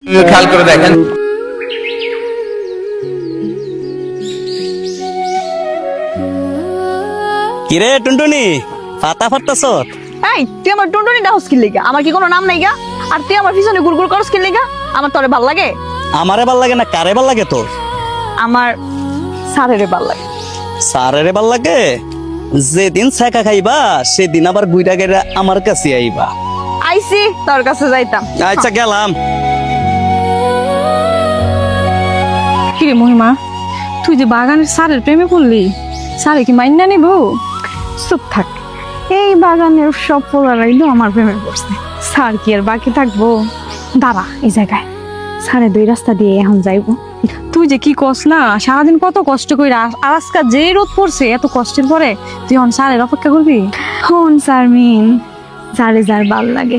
খেয়াল করে দেখেন। কিরে টুনটুনি পাতা ফাটতাছ? এই তুই আমার টুনটুনি ডাউস কিন লিগা? আমার কি কোনো নাম নাই গা? আর তুই আমার পিছনে গুড়গুড় করস কিন লিগা? আমার তোরে ভাল লাগে? আমারে ভাল লাগে না কারে ভাল লাগে তোর? আমার সারেরে ভাল লাগে। সারেরে ভাল লাগে? যেদিন ছাকা খাইবা সেদিন আবার গুইরা গেরা আমার কাছে আইবা। আইসি তোর কাছে যাইতাম। আচ্ছা গেলাম। কিরে মহিমা, তুই যে বাগানের সারের প্রেমে পড়লি, সারে কি মাইন্না নিব? চুপ থাক। এই বাগানের সব পোলারাই তো আমার প্রেমে পড়ছে। সার কি আর বাকি থাকবো? দাঁড়া এই জায়গায়, সারে দুই রাস্তা দিয়ে এখন যাইবো। তুই যে কি কস না, সারাদিন কত কষ্ট করে আর আজকাল যে রোদ পড়ছে এত কষ্টের পরে তুই অন সারের অপেক্ষা করবি? হন শারমিন, যারে যার ভাল লাগে।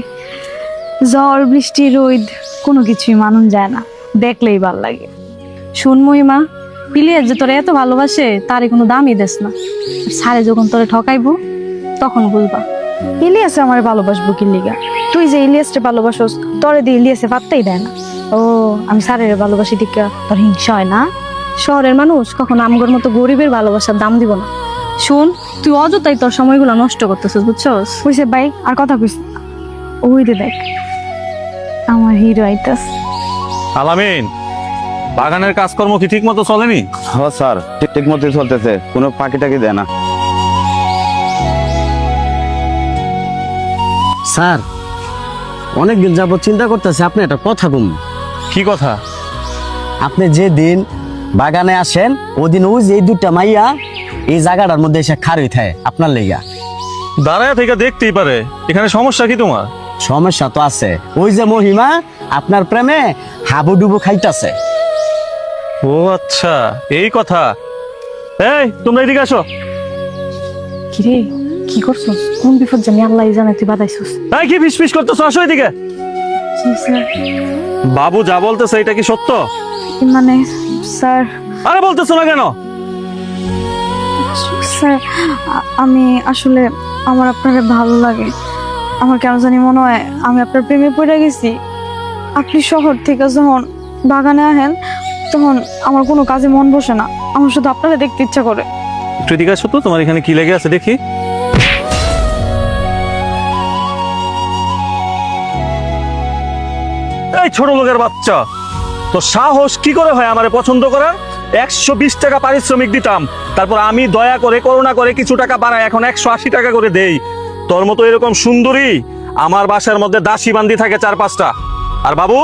ঝড় বৃষ্টি রোদ কোনো কিছুই মানুষ যায় না, দেখলেই ভাল লাগে। শোন মহিমা, পিলিয়ার যে তোরে এত ভালোবাসে তারে কোনো দামই দেস না। আর সারে যখন তোরে ঠকাইবো তখন বুঝবা। ইলিয়াসে আমার ভালোবাসবো কি লিগা? তুই যে ইলিয়াসকে ভালোবাসোস, তোরে দিয়ে ইলিয়াসে পাত্তাই দেয় না। ও আমি সারের ভালোবাসি টিকা, তোর হিংসা হয় না? শহরের মানুষ কখনো আমগর মতো গরিবের ভালোবাসার দাম দিব না। শোন, তুই অযথাই তোর সময়গুলো নষ্ট করতেছিস, বুঝছস? কইছে ভাই আর কথা কইস না। ওই রে দেখ আমার হিরো আইতাস। আলামিন, বাগানের কাজকর্ম কি ঠিক মতো চলেনি? হ্যাঁ স্যার, ঠিক মতোই চলতেছে, কোনো ফাঁকি টাকি দেয় না। স্যার অনেকদিন যাবত চিন্তা করতেছে আপনি একটা কথা কম। কি কথা? আপনি যে দিন বাগানে আসেন ওদিন ওই যে এই দুটা মাইয়া এই জায়গাটার মধ্যে এসে খাড়ি থাকে আপনার লেগা। দাঁড়ায় থেকে দেখতেই পারে, এখানে সমস্যা কি তোমার? সমস্যা তো আছে, ওই যে মহিমা আপনার প্রেমে হাবুডুবু খাইতেছে। ও আচ্ছা, এই কথা। এই তোমরা এদিকে আসো। কিরে কি করছস? কোন বিপদ জানি আল্লাহ জানে তুই বাদাইছস। এই কি ফিসফিস করতেছো? আসো এদিকে। বাবু যা বলতেছে এটা কি সত্য? মানে স্যার, আরে বলতেছো না কেন? স্যার আমি আসলে আমার আপনাকে ভালো লাগে। আমার কেন জানি মনে হয় আমি আপনার প্রেমে পড়ে গেছি। আপনি শহর থেকে যখন বাগানে আহেন তখন আমার কোনো কাজে মন বসে না, আমার শুধু আপনাকে দেখতে ইচ্ছা করে। একটু এদিকে আসো তো, তোমার এখানে কি লেগে আছে দেখি। এই ছোট লোকের বাচ্চা, তো সাহস কি করে হয় আমারে পছন্দ করার? 120 টাকা পারিশ্রমিক দিতাম, তারপর আমি দয়া করে করুণা করে কিছু টাকা বাড়াই এখন 180 টাকা করে দেই। তোর মতো এরকম সুন্দরী আমার বাসার মধ্যে দাসী বান্দি থাকে 4-5টা। আর বাবু